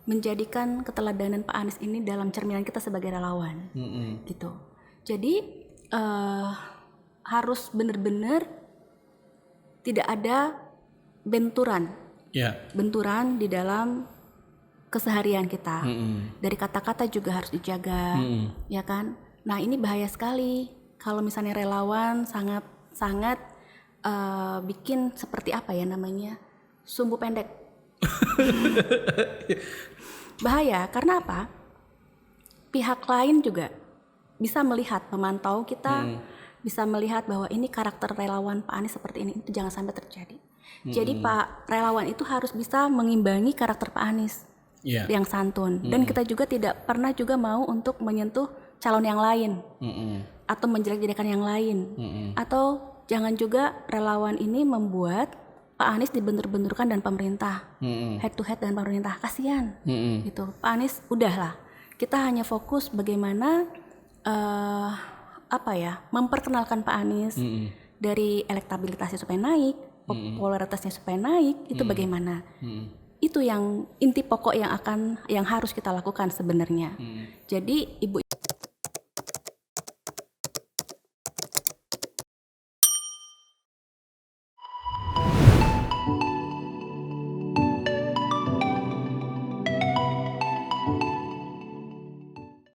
menjadikan keteladanan Pak Anies ini dalam cerminan kita sebagai relawan, gitu. Jadi harus benar-benar tidak ada benturan di dalam keseharian kita. Dari kata-kata juga harus dijaga, ya kan? Nah ini bahaya sekali kalau misalnya relawan sangat bikin seperti apa ya namanya, sumbu pendek. Bahaya karena apa? Pihak lain juga bisa melihat, memantau kita, bisa melihat bahwa ini karakter relawan Pak Anies seperti ini, itu jangan sampai terjadi. Jadi Pak relawan itu harus bisa mengimbangi karakter Pak Anies yang santun. Dan kita juga tidak pernah juga mau untuk menyentuh calon yang lain atau menjelek-jelekan yang lain, atau jangan juga relawan ini membuat Pak Anies dibentur-benturkan dan pemerintah, head to head dan pemerintah, kasihan, gitu. Pak Anies udahlah, kita hanya fokus bagaimana memperkenalkan Pak Anies dari elektabilitasnya supaya naik, popularitasnya supaya naik, itu bagaimana? Itu yang inti pokok yang harus kita lakukan sebenarnya. Jadi Ibu.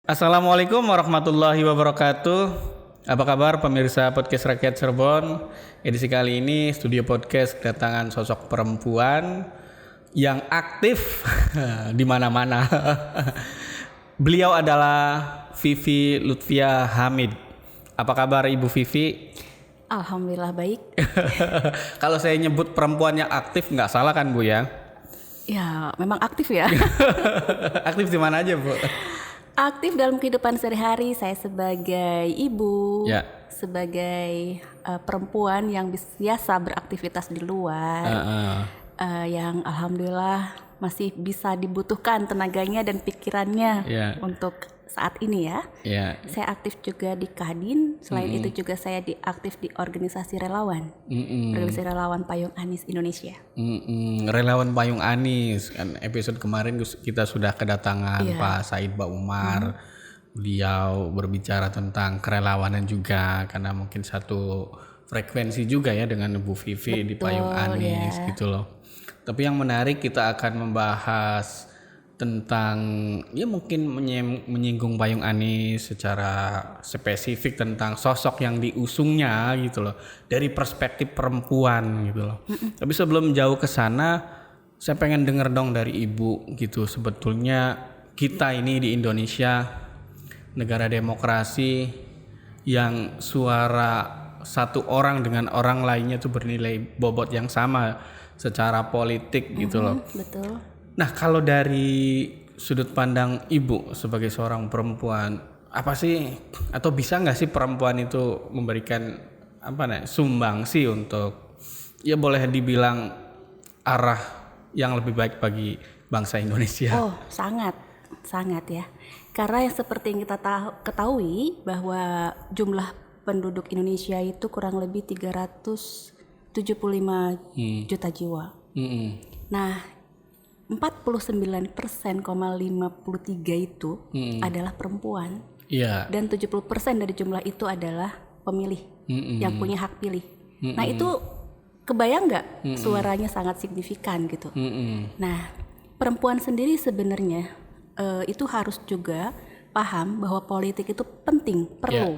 Assalamualaikum warahmatullahi wabarakatuh. Apa kabar pemirsa podcast Rakyat Cirebon? Edisi kali ini studio podcast kedatangan sosok perempuan yang aktif di mana-mana. Beliau adalah Vivi Lutfia Hamid. Apa kabar Ibu Vivi? Alhamdulillah baik. Kalau saya nyebut perempuan yang aktif nggak salah kan Bu ya? Ya memang aktif ya. Aktif di mana aja Bu? Aktif dalam kehidupan sehari-hari, saya sebagai ibu, sebagai perempuan yang biasa beraktivitas di luar, yang alhamdulillah masih bisa dibutuhkan tenaganya dan pikirannya untuk saat ini ya. Saya aktif juga di Kadin, selain itu juga saya aktif di organisasi relawan, organisasi relawan Payung Anies Indonesia. Relawan Payung Anies, kan episode kemarin kita sudah kedatangan Pak Said Ba Umar. Beliau berbicara tentang kerelawanan juga, karena mungkin satu frekuensi juga ya dengan Bu Vivi. Betul, di Payung Anies gitu loh. Tapi yang menarik kita akan membahas tentang ya mungkin menyinggung Payung Anies secara spesifik tentang sosok yang diusungnya gitu loh, dari perspektif perempuan gitu loh. Tapi sebelum jauh ke sana, saya pengen denger dong dari Ibu gitu, sebetulnya kita ini di Indonesia negara demokrasi yang suara satu orang dengan orang lainnya tuh bernilai bobot yang sama secara politik gitu loh. Betul. Nah kalau dari sudut pandang Ibu sebagai seorang perempuan, apa sih atau bisa nggak sih perempuan itu memberikan sumbangsi untuk ya boleh dibilang arah yang lebih baik bagi bangsa Indonesia? Oh sangat ya, karena yang seperti yang kita ketahui bahwa jumlah penduduk Indonesia itu kurang lebih 375 juta jiwa. Nah 49,53% itu adalah perempuan, dan 70% dari jumlah itu adalah pemilih yang punya hak pilih. Nah itu kebayang nggak suaranya sangat signifikan gitu. Nah perempuan sendiri sebenarnya itu harus juga paham bahwa politik itu penting, perlu,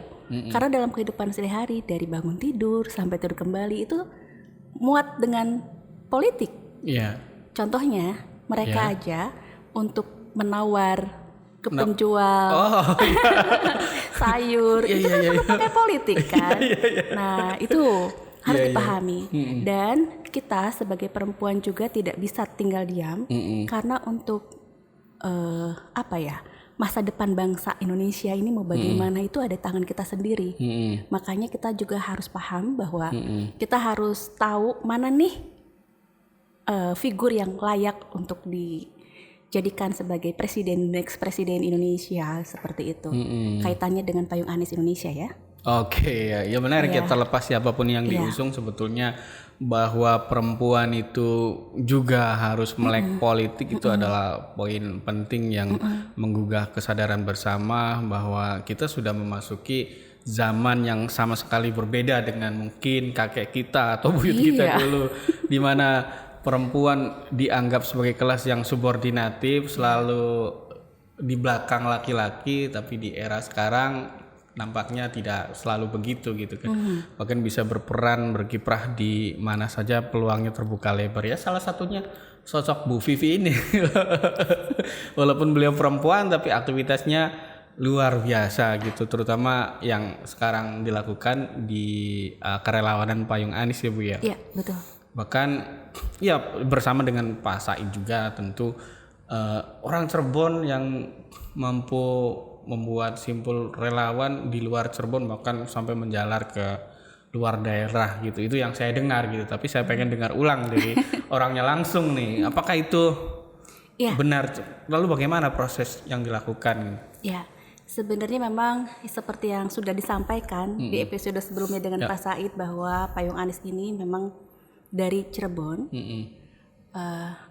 karena dalam kehidupan sehari-hari dari bangun tidur sampai tidur kembali itu muat dengan politik. Contohnya mereka aja untuk menawar ke penjual sayur itu kan perlu pakai politik kan. Nah itu harus dipahami. Dan kita sebagai perempuan juga tidak bisa tinggal diam, karena untuk masa depan bangsa Indonesia ini mau bagaimana itu ada tangan kita sendiri. Makanya kita juga harus paham bahwa kita harus tahu mana nih figur yang layak untuk dijadikan sebagai presiden, next presiden Indonesia, seperti itu. Kaitannya dengan Payung Anies Indonesia ya. Oke, ya menarik ya, terlepas siapapun yang diusung sebetulnya bahwa perempuan itu juga harus melek politik itu adalah poin penting yang menggugah kesadaran bersama bahwa kita sudah memasuki zaman yang sama sekali berbeda dengan mungkin kakek kita atau buyut kita dulu, di mana perempuan dianggap sebagai kelas yang subordinatif, selalu di belakang laki-laki, tapi di era sekarang nampaknya tidak selalu begitu gitu kan. Bahkan bisa berperan, berkiprah di mana saja peluangnya terbuka lebar. Ya salah satunya sosok Bu Vivi ini. Walaupun beliau perempuan tapi aktivitasnya luar biasa gitu, terutama yang sekarang dilakukan di kerelawanan Payung Anis ya Bu ya. Iya, betul. Bahkan ya bersama dengan Pak Said juga tentu orang Cirebon yang mampu membuat simpul relawan di luar Cirebon, bahkan sampai menjalar ke luar daerah gitu. Itu yang saya dengar gitu, tapi saya pengen dengar ulang dari orangnya langsung nih. Apakah itu benar? Lalu bagaimana proses yang dilakukan? Ya, sebenarnya memang seperti yang sudah disampaikan di episode sebelumnya dengan Pak Said, bahwa Payung Anis ini memang dari Cirebon.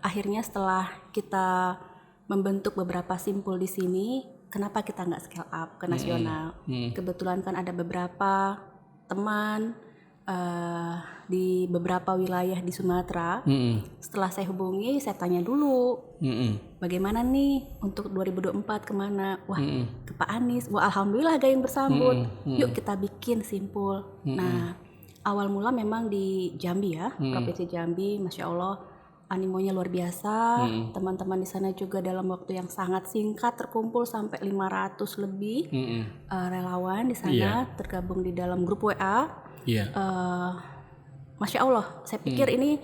Akhirnya setelah kita membentuk beberapa simpul di sini, kenapa kita nggak scale up ke nasional? Kebetulan kan ada beberapa teman di beberapa wilayah di Sumatera. Setelah saya hubungi, saya tanya dulu, bagaimana nih untuk 2024 kemana? Wah, ke Pak Anis. Wah, alhamdulillah ada yang bersambut. Yuk kita bikin simpul. Nah, awal mula memang di Jambi ya, Provinsi Jambi, Masya Allah. Animonya luar biasa, teman-teman di sana juga dalam waktu yang sangat singkat terkumpul sampai 500 lebih relawan di sana tergabung di dalam grup WA. Masya Allah, saya pikir ini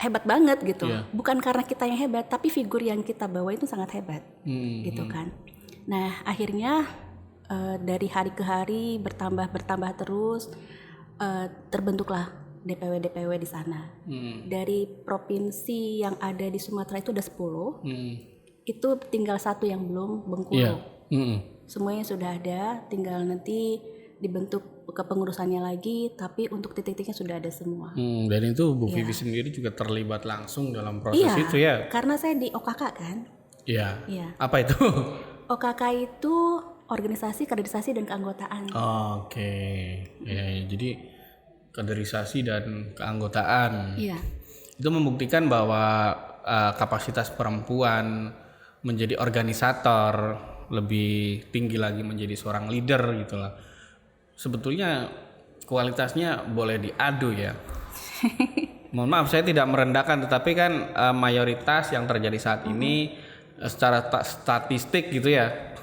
hebat banget gitu. Bukan karena kita yang hebat, tapi figur yang kita bawa itu sangat hebat, gitu kan. Nah akhirnya dari hari ke hari bertambah terus, terbentuklah DPW di sana. Dari provinsi yang ada di Sumatera itu ada 10. Itu tinggal 1 yang belum, Bengkulu. Semuanya sudah ada, tinggal nanti dibentuk kepengurusannya lagi, tapi untuk titik-titiknya sudah ada semua. Dan itu Bu Vivi sendiri juga terlibat langsung dalam proses itu ya? Karena saya di OKK kan. Iya. Apa itu? OKK itu organisasi, kaderisasi dan keanggotaan. Oke. Ya, jadi kaderisasi dan keanggotaan. Itu membuktikan bahwa kapasitas perempuan menjadi organisator lebih tinggi lagi, menjadi seorang leader gitu lah. Sebetulnya kualitasnya boleh diadu ya. Mohon maaf saya tidak merendahkan, tetapi kan mayoritas yang terjadi saat ini secara statistik gitu ya,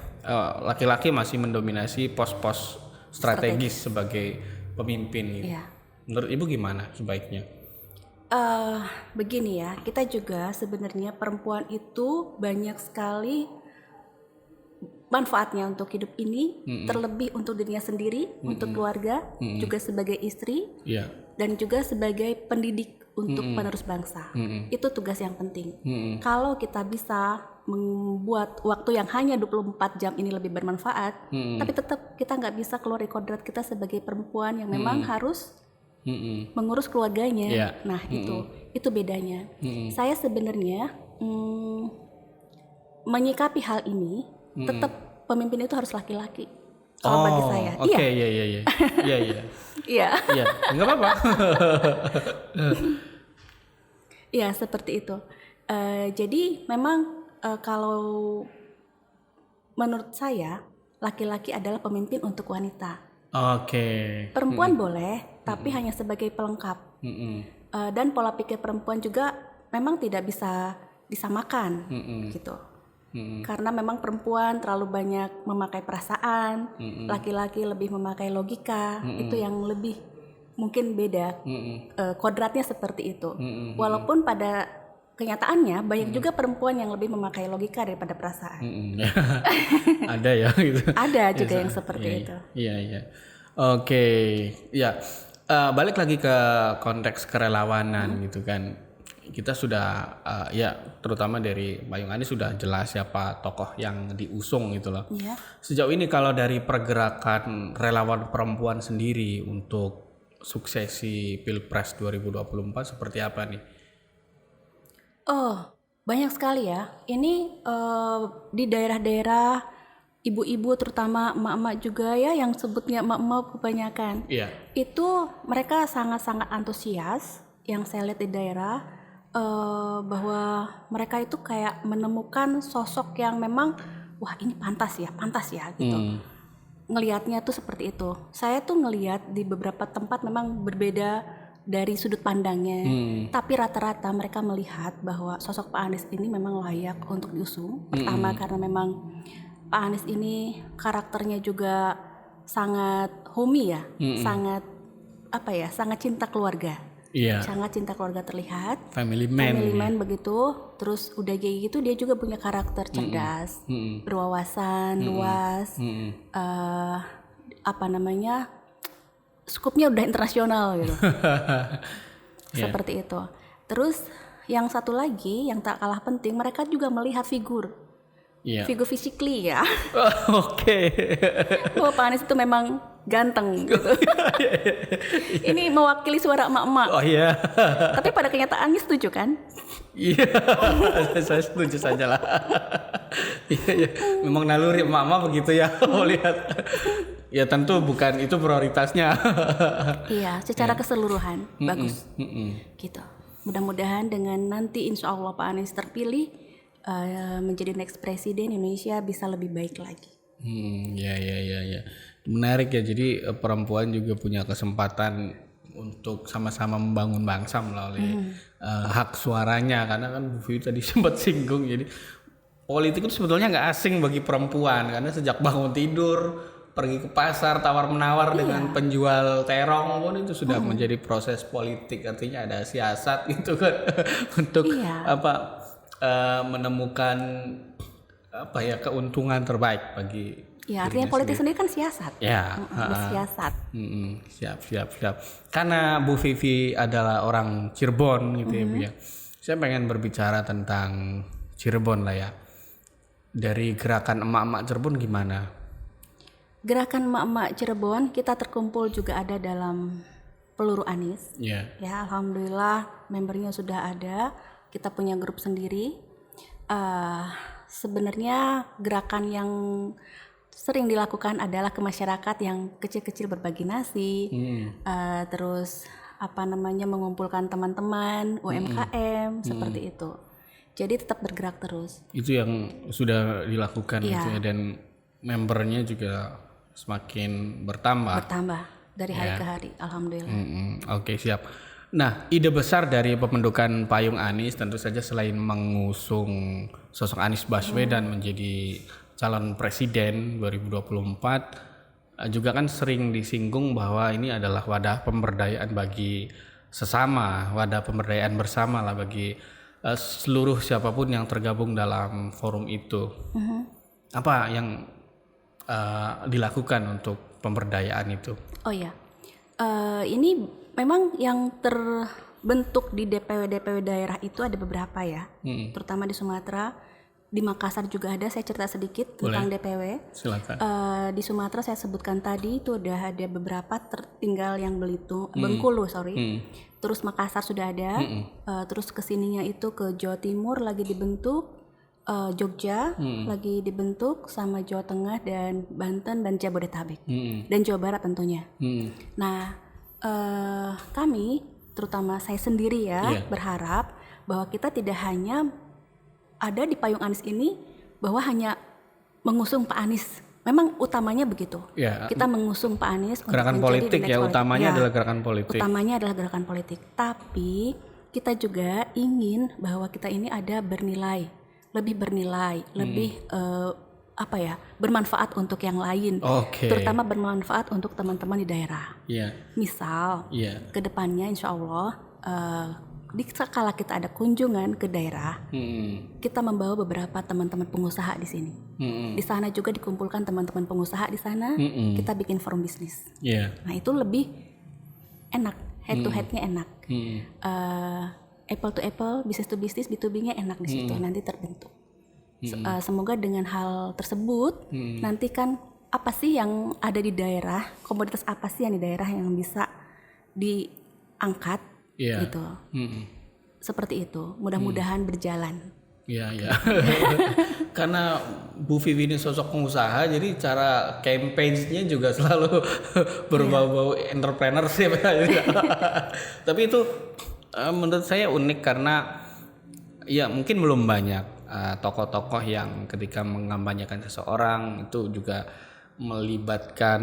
laki-laki masih mendominasi pos-pos strategis sebagai pemimpin gitu. Menurut Ibu gimana sebaiknya? Begini ya, kita juga sebenarnya perempuan itu banyak sekali manfaatnya untuk hidup ini, terlebih untuk dirinya sendiri, untuk keluarga, juga sebagai istri, dan juga sebagai pendidik untuk penerus bangsa. Itu tugas yang penting. Kalau kita bisa membuat waktu yang hanya 24 jam ini lebih bermanfaat, tapi tetap kita nggak bisa keluar dari kodrat kita sebagai perempuan yang memang harus mengurus keluarganya. Nah itu bedanya. Saya sebenarnya menyikapi hal ini, tetap pemimpin itu harus laki-laki. Kalau bagi saya. Oke, iya. Enggak apa-apa. Iya, seperti itu. Jadi memang kalau menurut saya laki-laki adalah pemimpin untuk wanita. Perempuan boleh, tapi hanya sebagai pelengkap. Dan pola pikir perempuan juga memang tidak bisa disamakan, gitu. Karena memang perempuan terlalu banyak memakai perasaan, laki-laki lebih memakai logika. Itu yang lebih mungkin beda. Kodratnya seperti itu. Walaupun pada kenyataannya banyak juga perempuan yang lebih memakai logika daripada perasaan. Ada ya gitu. Ada juga yang seperti itu. Iya. Oke. Ya. Balik lagi ke konteks kerelawanan gitu kan. Kita sudah terutama dari Payung Anis sudah jelas siapa tokoh yang diusung gitu loh. Sejauh ini kalau dari pergerakan relawan perempuan sendiri untuk suksesi Pilpres 2024 seperti apa nih? Oh, banyak sekali ya. Ini di daerah-daerah ibu-ibu terutama emak-emak juga ya yang sebutnya emak-emak kebanyakan. Iya. Itu mereka sangat-sangat antusias yang saya lihat di daerah bahwa mereka itu kayak menemukan sosok yang memang wah ini pantas ya gitu. Ngelihatnya tuh seperti itu. Saya tuh ngelihat di beberapa tempat memang berbeda dari sudut pandangnya, tapi rata-rata mereka melihat bahwa sosok Pak Anies ini memang layak untuk diusung. Pertama karena memang Pak Anies ini karakternya juga sangat homey ya, sangat sangat cinta keluarga. Iya. Sangat cinta keluarga terlihat. Family man begitu. Terus udah kayak gitu dia juga punya karakter cerdas, berwawasan luas. Skupnya udah internasional gitu. Seperti itu. Terus yang satu lagi yang tak kalah penting, mereka juga melihat figur physically ya. Oke. Bahwa Pak Anies itu memang ganteng gitu. Ini mewakili suara emak-emak. Oh iya. Tapi pada kenyataannya setuju kan? Iya. Saya setuju saja lah. Iya. Memang naluri emak-emak begitu ya. Lihat. Ya tentu bukan itu prioritasnya. Iya, secara keseluruhan bagus. Gitu. Mudah-mudahan dengan nanti insya Allah Pak Anies terpilih menjadi next presiden Indonesia bisa lebih baik lagi. Ya. Menarik ya. Jadi perempuan juga punya kesempatan untuk sama-sama membangun bangsa melalui hak suaranya. Karena kan Bu Vivi tadi sempat singgung. Jadi politik itu sebetulnya nggak asing bagi perempuan karena sejak bangun tidur pergi ke pasar tawar-menawar dengan penjual terong pun itu sudah menjadi proses politik. Artinya ada siasat itu kan untuk menemukan keuntungan terbaik bagi artinya politik sendiri kan siasat. Ya, siasat. Siap. Karena Bu Vivi adalah orang Cirebon gitu ya Bu ya. Saya pengen berbicara tentang Cirebon lah ya. Dari gerakan emak-emak Cirebon gimana? Gerakan emak-emak Cirebon kita terkumpul juga ada dalam Peluru Anies. Ya, alhamdulillah membernya sudah ada. Kita punya grup sendiri. Sebenarnya gerakan yang sering dilakukan adalah ke masyarakat yang kecil-kecil berbagi nasi, terus mengumpulkan teman-teman UMKM seperti itu. Jadi tetap bergerak terus. Itu yang sudah dilakukan gitu ya, dan membernya juga semakin bertambah dari hari ke hari, alhamdulillah. Oke, siap. Nah, ide besar dari pembentukan Payung Anies tentu saja selain mengusung sosok Anies Baswedan menjadi calon presiden 2024, juga kan sering disinggung bahwa ini adalah wadah pemberdayaan bagi sesama, wadah pemberdayaan bersama lah bagi seluruh siapapun yang tergabung dalam forum itu. Apa yang dilakukan untuk pemberdayaan itu? Oh ya, ini memang yang terbentuk di DPW daerah itu ada beberapa ya, terutama di Sumatera, di Makassar juga ada. Saya cerita sedikit tentang DPW. Silakan. Di Sumatera saya sebutkan tadi itu udah ada beberapa, tertinggal yang Bengkulu, terus Makassar sudah ada, terus kesininya itu ke Jawa Timur lagi dibentuk, Jogja lagi dibentuk, sama Jawa Tengah dan Banten dan Jabodetabek dan Jawa Barat tentunya. Nah, kami terutama saya sendiri berharap bahwa kita tidak hanya ada di Payung Anies ini bahwa hanya mengusung Pak Anies. Memang utamanya begitu. Kita mengusung Pak Anies gerakan politik ya, utamanya adalah gerakan politik. Utamanya adalah gerakan politik. Tapi kita juga ingin bahwa kita ini ada lebih bermanfaat untuk yang lain. Terutama bermanfaat untuk teman-teman di daerah. Misal, kedepannya insya Allah kala kita ada kunjungan ke daerah, kita membawa beberapa teman-teman pengusaha di sini. Di sana juga dikumpulkan teman-teman pengusaha di sana. Kita bikin forum bisnis. Nah itu lebih enak, head to headnya enak. Apple to apple, business to business, B2B-nya enak di situ nanti terbentuk. Semoga dengan hal tersebut nanti kan apa sih yang ada di daerah, komoditas apa sih yang di daerah yang bisa diangkat Iya. gitu. Mm-mm. Seperti itu. Mudah-mudahan berjalan. Iya, iya. Karena Bu Vivi ini sosok pengusaha, jadi cara campaign-nya juga selalu berbau-bau entrepreneurship. Tapi itu menurut saya unik karena ya mungkin belum banyak tokoh-tokoh yang ketika mengampanyekan seseorang itu juga melibatkan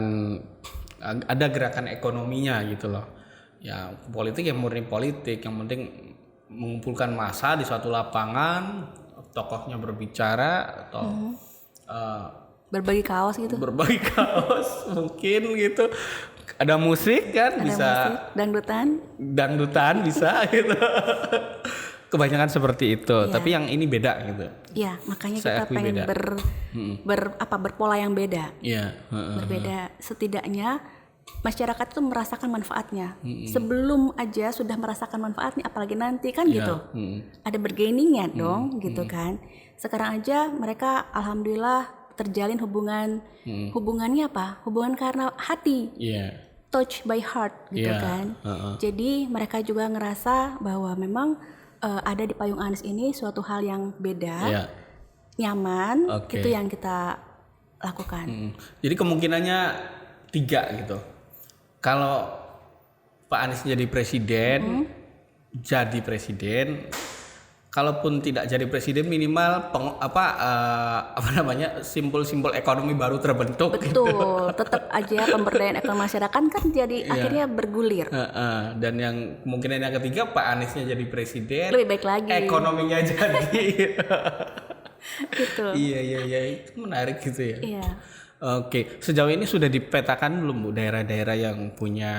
ada gerakan ekonominya gitu loh. Ya politik yang murni politik, yang penting mengumpulkan massa di suatu lapangan, tokohnya berbicara atau Berbagi kaos gitu. berbagi kaos mungkin gitu. Ada musik kan, Ada bisa musik, dangdutan bisa gitu. Kebanyakan seperti itu, Iya. tapi yang ini beda gitu. Ya, makanya Saya kita akui pengen beda. berpola yang beda. Iya, Berbeda. Setidaknya masyarakat itu merasakan manfaatnya. Sebelum aja sudah merasakan manfaatnya, apalagi nanti kan gitu. Ada bergainingnya dong, gitu kan. Sekarang aja mereka alhamdulillah terjalin hubungannya apa? Hubungan karena hati. Iya. Touch by heart gitu Iya, kan. Jadi mereka juga ngerasa bahwa memang ada di Payung Anis ini suatu hal yang beda, Iya. nyaman, Oke. itu yang kita lakukan. Jadi kemungkinannya 3 gitu. Kalau Pak Anies jadi presiden, kalaupun tidak jadi presiden minimal simbol-simbol ekonomi baru terbentuk. Betul, tetap aja pemberdayaan ekonomi masyarakat kan jadi akhirnya bergulir. Dan yang kemungkinan yang ketiga Pak Aniesnya jadi presiden, Lebih baik lagi. ekonominya jadi. Gitu. Iya, itu menarik gitu ya. Iya. Oke, sejauh ini sudah dipetakan belum Bu daerah-daerah yang punya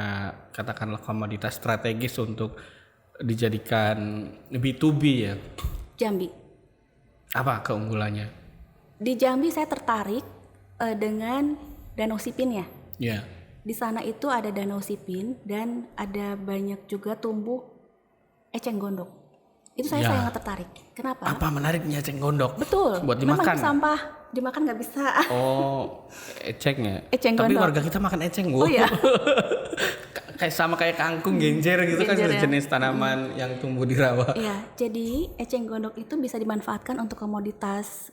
katakanlah komoditas strategis untuk dijadikan B2B ya? Jambi. Apa keunggulannya? Di Jambi saya tertarik dengan Danau Sipin ya. Ya. Di sana itu ada Danau Sipin dan ada banyak juga tumbuh eceng gondok. Itu saya Ya. sangat tertarik. Kenapa? Apa menariknya eceng gondok? Betul. Buat Memang dimakan? itu sampah, dimakan nggak bisa. Oh, ecengnya. Eceng Tapi gondok. warga kita makan eceng, Bu. Oh iya. kayak kangkung, genjer gitu kan Genjer ya. jenis tanaman yang tumbuh di rawa. Iya, jadi eceng gondok itu bisa dimanfaatkan untuk komoditas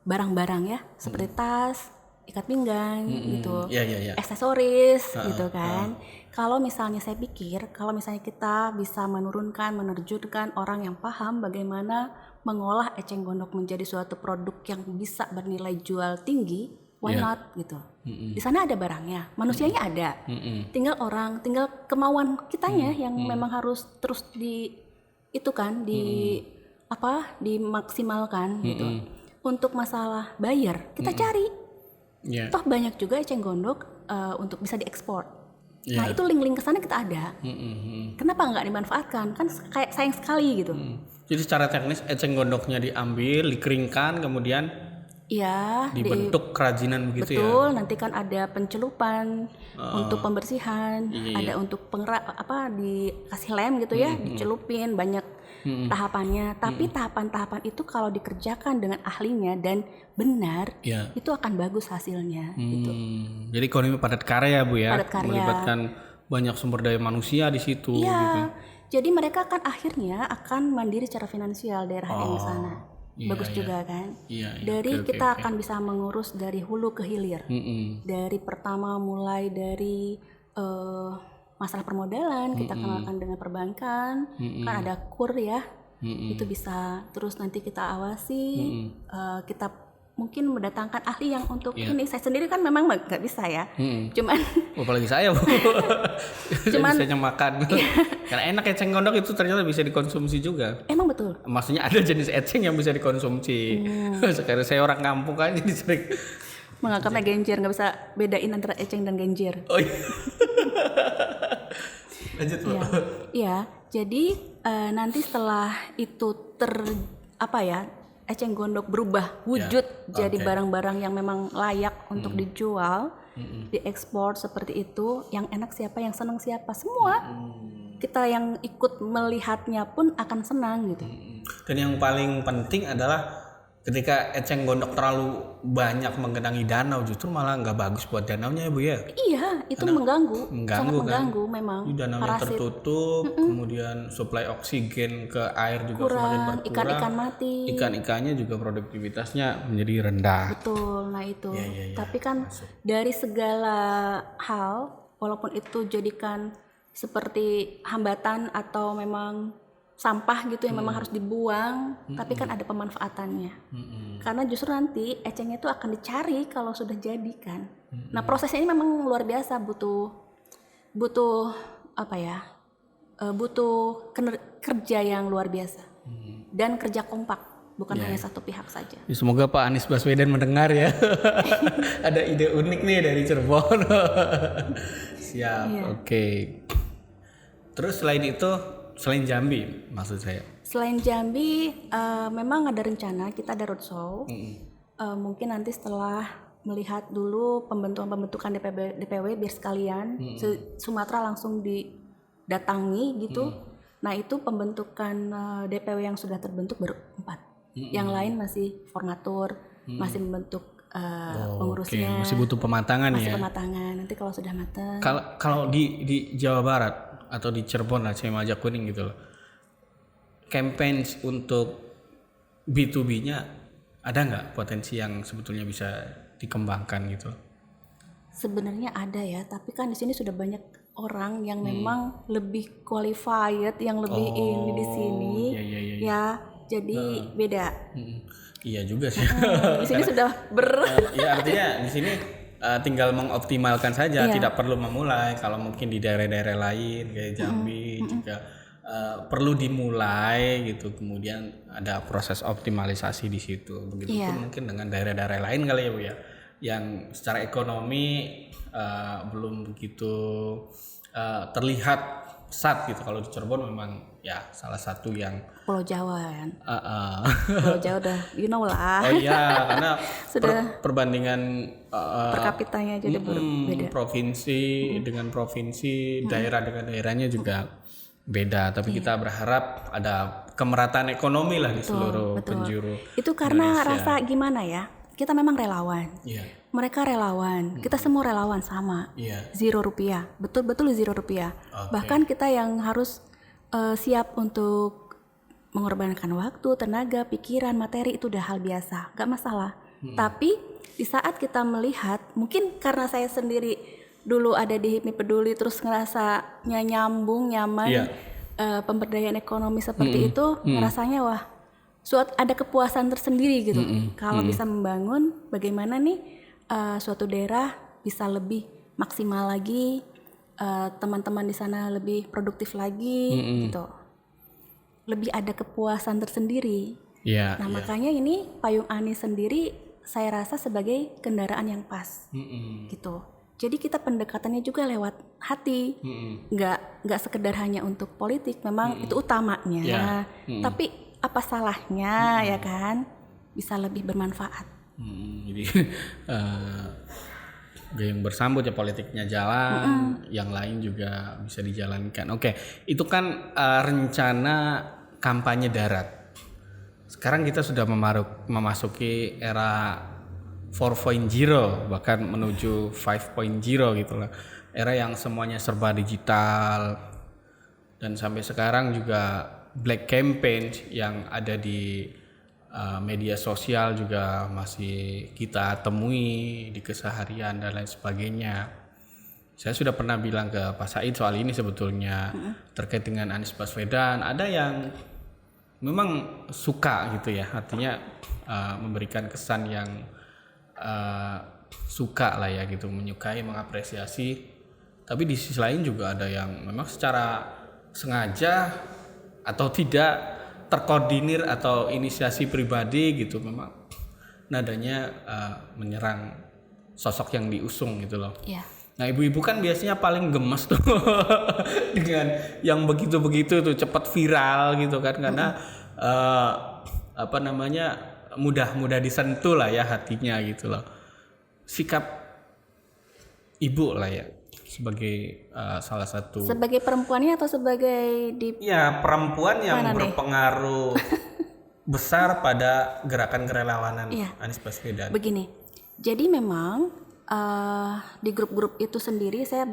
barang-barang ya, seperti tas, ikat pinggang gitu, Iya. aksesoris gitu kan. Kalau misalnya saya pikir, kalau misalnya kita bisa menerjunkan orang yang paham bagaimana mengolah eceng gondok menjadi suatu produk yang bisa bernilai jual tinggi, why not gitu. Di sana ada barangnya, manusianya ada. Tinggal kemauan kitanya yang memang harus terus dimaksimalkan gitu. Untuk masalah buyer, kita cari. Iya. Toh banyak juga eceng gondok untuk bisa diekspor. Iya. Nah itu link-link ke sana kita ada. Kenapa nggak dimanfaatkan? Kan kayak sayang sekali gitu. Jadi secara teknis eceng gondoknya diambil, dikeringkan, kemudian Iya. dibentuk kerajinan begitu ya. Betul. Nanti kan ada pencelupan untuk pembersihan, Iya. ada untuk dikasih lem gitu ya, dicelupin banyak tahapannya. Tapi tahapan-tahapan itu kalau dikerjakan dengan ahlinya dan benar, Iya. itu akan bagus hasilnya. Gitu. Jadi ekonomi padat karya Bu ya, Padat karya. melibatkan banyak sumber daya manusia di situ. Iya, Gitu. jadi mereka kan akhirnya akan mandiri secara finansial daerah yang di sana. Iya, Bagus iya. juga kan. Iya, Dari oke, kita oke. akan bisa mengurus dari hulu ke hilir. Dari pertama mulai dari masalah permodalan kita kenalkan dengan perbankan, kan ada KUR ya, itu bisa terus nanti kita awasi, kita mungkin mendatangkan ahli yang untuk ini. Saya sendiri kan memang nggak bisa ya, cuman Apalagi saya Bu. Cuman- Saya makan. Karena enak eceng gondok itu ternyata bisa dikonsumsi juga. emang betul. Maksudnya ada jenis eceng yang bisa dikonsumsi. Sekarang saya orang kampung kan jadi sering. Menganggapnya genjer, nggak bisa bedain antara eceng dan genjer. Oh iya. Lanjut Bu. Iya, jadi nanti setelah itu eceng gondok berubah wujud jadi oke. barang-barang yang memang layak untuk dijual, diekspor seperti itu. Yang enak siapa, yang senang siapa, semua. Kita yang ikut melihatnya pun akan senang gitu. Dan yang paling penting adalah ketika eceng gondok terlalu banyak menggenangi danau justru malah nggak bagus buat danaunya ya Bu ya. Iya, itu mengganggu, sangat kan? mengganggu memang. Danaunya tertutup, kemudian suplai oksigen ke air juga semakin Kurang, berkurang. ikan-ikan mati. Ikan-ikannya juga produktivitasnya menjadi rendah. Betul, nah itu. Iya. Tapi kan dari segala hal, walaupun itu jadikan seperti hambatan atau memang sampah gitu yang memang harus dibuang, tapi kan ada pemanfaatannya. Karena justru nanti ecengnya itu akan dicari kalau sudah jadi kan. Nah prosesnya ini memang luar biasa, butuh apa ya? Butuh kerja yang luar biasa dan kerja kompak, bukan hanya satu pihak saja. Semoga Pak Anies Baswedan mendengar ya. Ada ide unik nih dari Cirebon. Siap, oke. Terus selain Jambi maksud saya. Selain Jambi, memang ada rencana kita ada roadshow. Mungkin nanti setelah melihat dulu pembentukan DPW biar sekalian Sumatera langsung didatangi gitu. Nah itu pembentukan DPW yang sudah terbentuk baru 4. Yang lain masih formatur, masih membentuk pengurusnya. Masih butuh pematangan masih ya. pematangan. Nanti kalau sudah matang. Kalau di Jawa Barat atau di Cirebon lah, Cimaja Kuning gitu loh. Campaign untuk B2B-nya ada nggak potensi yang sebetulnya bisa dikembangkan gitu? Sebenarnya ada ya, tapi kan di sini sudah banyak orang yang memang lebih qualified, yang lebih ini di sini. Iya. Ya, jadi beda. Iya juga sih. Di sini sudah Ya artinya di sini tinggal mengoptimalkan saja, tidak perlu memulai. Kalau mungkin di daerah-daerah lain kayak Jambi juga perlu dimulai gitu, kemudian ada proses optimalisasi di situ. Begitupun mungkin dengan daerah-daerah lain kali ya Bu ya, yang secara ekonomi belum begitu terlihat pesat gitu. Kalau di Cirebon memang ya salah satu yang Pulau Jawa kan. Pulau Jawa udah you know lah. Oh iya, karena sudah perbandingan per kapitanya jadi berbeda. Provinsi dengan provinsi, daerah dengan daerahnya juga beda. Tapi kita berharap ada kemerataan ekonomi lah di seluruh penjuru. Itu karena rasa gimana ya? Kita memang relawan. Mereka relawan, kita semua relawan sama. Rp0, betul-betul Rp0. Bahkan kita yang harus siap untuk mengorbankan waktu, tenaga, pikiran, materi itu udah hal biasa, gak masalah. Tapi di saat kita melihat, mungkin karena saya sendiri dulu ada di HIPMI Peduli terus ngerasanya nyambung, nyaman, pemberdayaan ekonomi seperti itu, rasanya wah, ada kepuasan tersendiri gitu. Kalau bisa membangun, bagaimana nih suatu daerah bisa lebih maksimal lagi, teman-teman di sana lebih produktif lagi, gitu. Lebih ada kepuasan tersendiri. Nah makanya ini Payung Ani sendiri saya rasa sebagai kendaraan yang pas, gitu. Jadi kita pendekatannya juga lewat hati, nggak sekedar hanya untuk politik. Memang itu utamanya. Tapi apa salahnya ya kan? Bisa lebih bermanfaat. Jadi yang bersambut ya, politiknya jalan, yang lain juga bisa dijalankan. Oke, itu kan rencana kampanye darat. Sekarang kita sudah memasuki era 4.0 bahkan menuju 5.0 gitu lah. Era yang semuanya serba digital, dan sampai sekarang juga black campaign yang ada di media sosial juga masih kita temui di keseharian dan lain sebagainya. Saya sudah pernah bilang ke Pak Said soal ini sebetulnya terkait dengan Anies Baswedan. Ada yang memang suka gitu ya, artinya memberikan kesan yang suka lah ya gitu, menyukai, mengapresiasi. Tapi di sisi lain juga ada yang memang secara sengaja atau tidak terkoordinir atau inisiasi pribadi gitu, memang nadanya menyerang sosok yang diusung gitu loh. Nah ibu-ibu kan biasanya paling gemes tuh dengan yang begitu-begitu tuh, cepat viral gitu kan, karena mudah disentuh lah ya hatinya gitu loh. Sikap ibu lah ya sebagai salah satu, sebagai perempuannya atau sebagai ya perempuan yang berpengaruh besar pada gerakan kerelawanan Iya. Anies Baswedan. Begini, jadi memang di grup-grup itu sendiri saya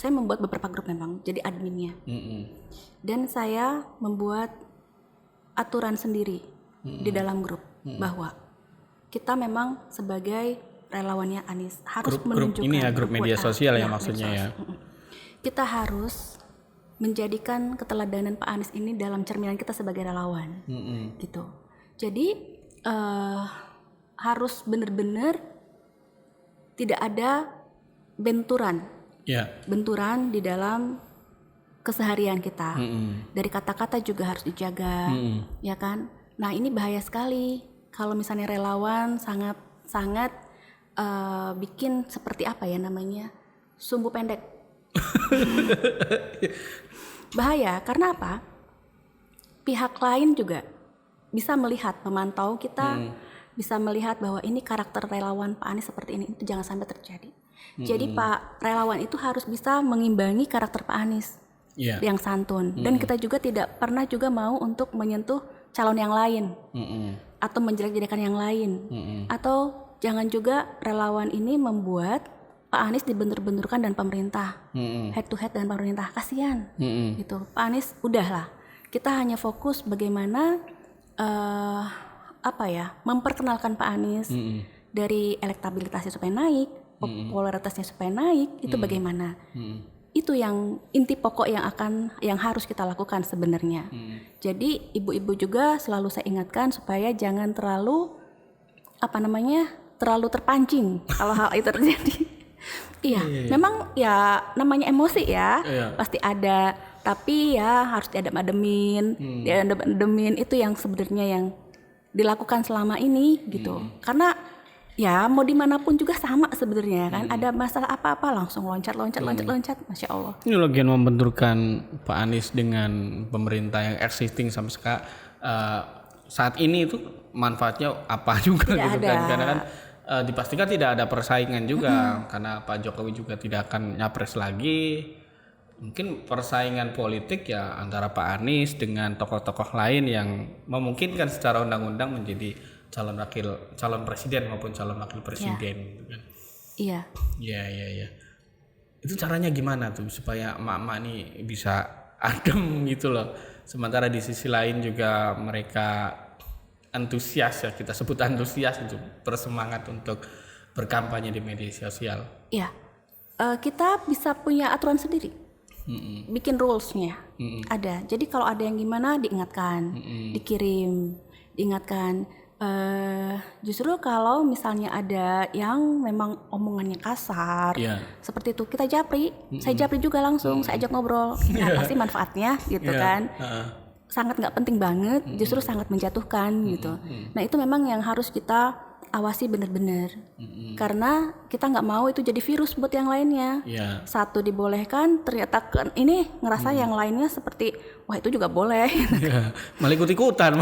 membuat beberapa grup memang, jadi adminnya. Dan saya membuat aturan sendiri di dalam grup bahwa kita memang sebagai relawannya Anies harus Grup menunjukkan ini ya, grup media sosial ya ya, maksudnya ya. Kita harus menjadikan keteladanan Pak Anies ini dalam cerminan kita sebagai relawan, gitu. Jadi harus benar-benar tidak ada benturan di dalam keseharian kita. Dari kata-kata juga harus dijaga, ya kan? Nah ini bahaya sekali kalau misalnya relawan sangat bikin seperti apa ya namanya, sumbu pendek. Bahaya karena apa? Pihak lain juga bisa melihat, memantau kita, bisa melihat bahwa ini karakter relawan Pak Anies seperti ini, itu jangan sampai terjadi. Jadi Pak relawan itu harus bisa mengimbangi karakter Pak Anies yang santun. Dan kita juga tidak pernah juga mau untuk menyentuh calon yang lain atau menjelek-jelekan yang lain, atau jangan juga relawan ini membuat Pak Anies dibentur-benturkan dan pemerintah, head to head dengan pemerintah, kasihan, gitu. Pak Anies udahlah, kita hanya fokus bagaimana memperkenalkan Pak Anies dari elektabilitasnya supaya naik, popularitasnya supaya naik, itu bagaimana? Itu yang inti pokok yang harus kita lakukan sebenarnya. Jadi ibu-ibu juga selalu saya ingatkan supaya jangan terlalu terpancing kalau hal itu terjadi. Iya, memang ya namanya emosi ya, pasti ada. Tapi ya harus diadem-ademin, itu yang sebenarnya yang dilakukan selama ini gitu. Karena ya mau dimanapun juga sama sebenarnya kan. Ada masalah apa-apa langsung loncat, masya Allah. Ini lagi membenturkan Pak Anies dengan pemerintah yang existing sampai saat ini itu manfaatnya apa juga Tidak gitu ada. kan? Karena kan dipastikan tidak ada persaingan juga karena Pak Jokowi juga tidak akan nyapres lagi. Mungkin persaingan politik ya antara Pak Anies dengan tokoh-tokoh lain yang memungkinkan secara undang-undang menjadi calon presiden maupun calon wakil presiden gitu kan. Iya. Iya. Itu caranya gimana tuh supaya emak-emak nih bisa adem gitu loh. Sementara di sisi lain juga mereka antusias ya, kita sebut antusias itu, bersemangat untuk berkampanye di media sosial. Iya. Kita bisa punya aturan sendiri. Bikin rules-nya. Ada. Jadi kalau ada yang gimana diingatkan, dikirim, diingatkan. Justru kalau misalnya ada yang memang omongannya kasar, seperti itu kita japri, saya japri juga langsung, saya ajak ngobrol, apa sih manfaatnya gitu kan, sangat nggak penting banget, justru sangat menjatuhkan gitu. Nah itu memang yang harus kita awasi benar-benar, karena kita nggak mau itu jadi virus buat yang lainnya. Satu dibolehkan, ternyata ini ngerasa yang lainnya seperti wah itu juga boleh. Malah ikut-ikutan.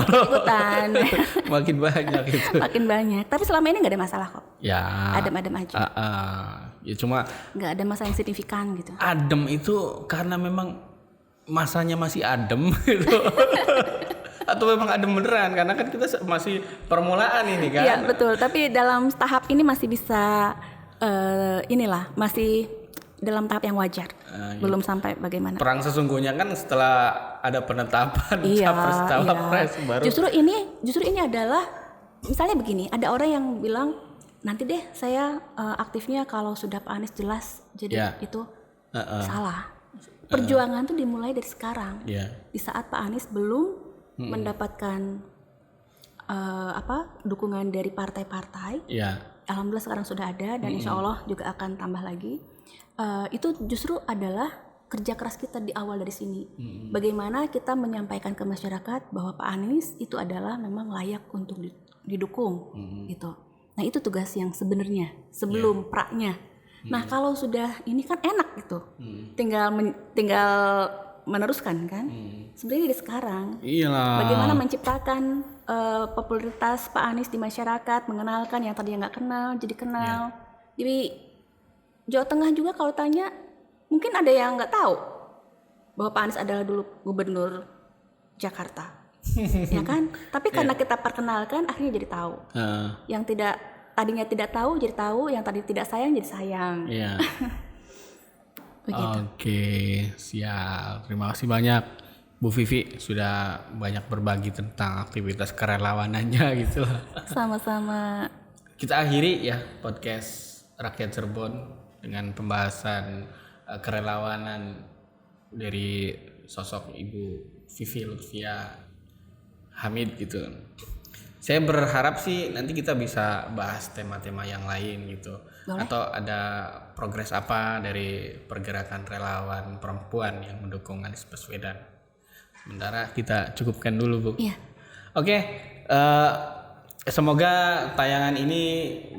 Makin banyak gitu. Makin banyak. Tapi selama ini nggak ada masalah kok. Ya. Adem-adem aja. Ya cuma. Nggak ada masalah yang signifikan gitu. Adem itu karena memang masanya masih adem gitu. Atau memang adem beneran karena kan kita masih permulaan ini kan. Iya betul. Tapi dalam tahap ini masih bisa masih dalam tahap yang wajar. Belum sampai bagaimana. Perang sesungguhnya kan setelah ada penetapan capres cawapres baru. Justru ini adalah misalnya begini, ada orang yang bilang nanti deh saya aktifnya kalau sudah Pak Anies jelas. Jadi itu salah. Perjuangan tuh dimulai dari sekarang. Di saat Pak Anies belum mendapatkan dukungan dari partai-partai. Alhamdulillah sekarang sudah ada dan insya Allah juga akan tambah lagi. Itu justru adalah kerja keras kita di awal dari sini. Bagaimana kita menyampaikan ke masyarakat bahwa Pak Anies itu adalah memang layak untuk didukung gitu. Nah itu tugas yang sebenarnya sebelum praknya. Nah kalau sudah ini kan enak gitu, tinggal meneruskan kan. Sebenarnya dari sekarang bagaimana menciptakan popularitas Pak Anies di masyarakat, mengenalkan yang tadinya nggak kenal jadi kenal. Jadi Jawa Tengah juga kalau tanya mungkin ada yang nggak tahu bahwa Pak Anies adalah dulu gubernur Jakarta. ya kan? Tapi karena kita perkenalkan, akhirnya jadi tahu. Yang tadinya tidak tahu jadi tahu, yang tadi tidak sayang jadi sayang. Iya. Begitu. Oke, siap. Terima kasih banyak Bu Vivi sudah banyak berbagi tentang aktivitas kerelawanannya gitu lah. Sama-sama. Kita akhiri ya podcast Rakyat Cirebon dengan pembahasan kerelawanan dari sosok Ibu Vivi Lutfia Hamid gitu. Saya berharap sih nanti kita bisa bahas tema-tema yang lain gitu. Boleh. Atau ada progres apa dari pergerakan relawan perempuan yang mendukung Anies Baswedan. Sementara kita cukupkan dulu, Bu. Iya. Oke, semoga tayangan ini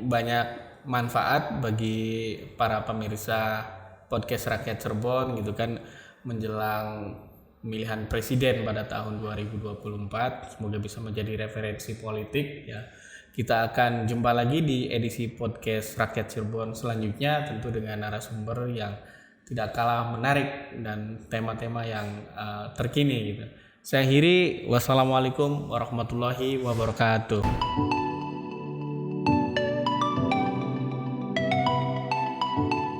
banyak manfaat bagi para pemirsa podcast Rakyat Cirebon gitu kan, menjelang pemilihan presiden pada tahun 2024. Semoga bisa menjadi referensi politik ya. Kita akan jumpa lagi di edisi podcast Rakyat Cirebon selanjutnya, tentu dengan narasumber yang tidak kalah menarik dan tema-tema yang terkini gitu. Saya akhiri, wassalamualaikum warahmatullahi wabarakatuh.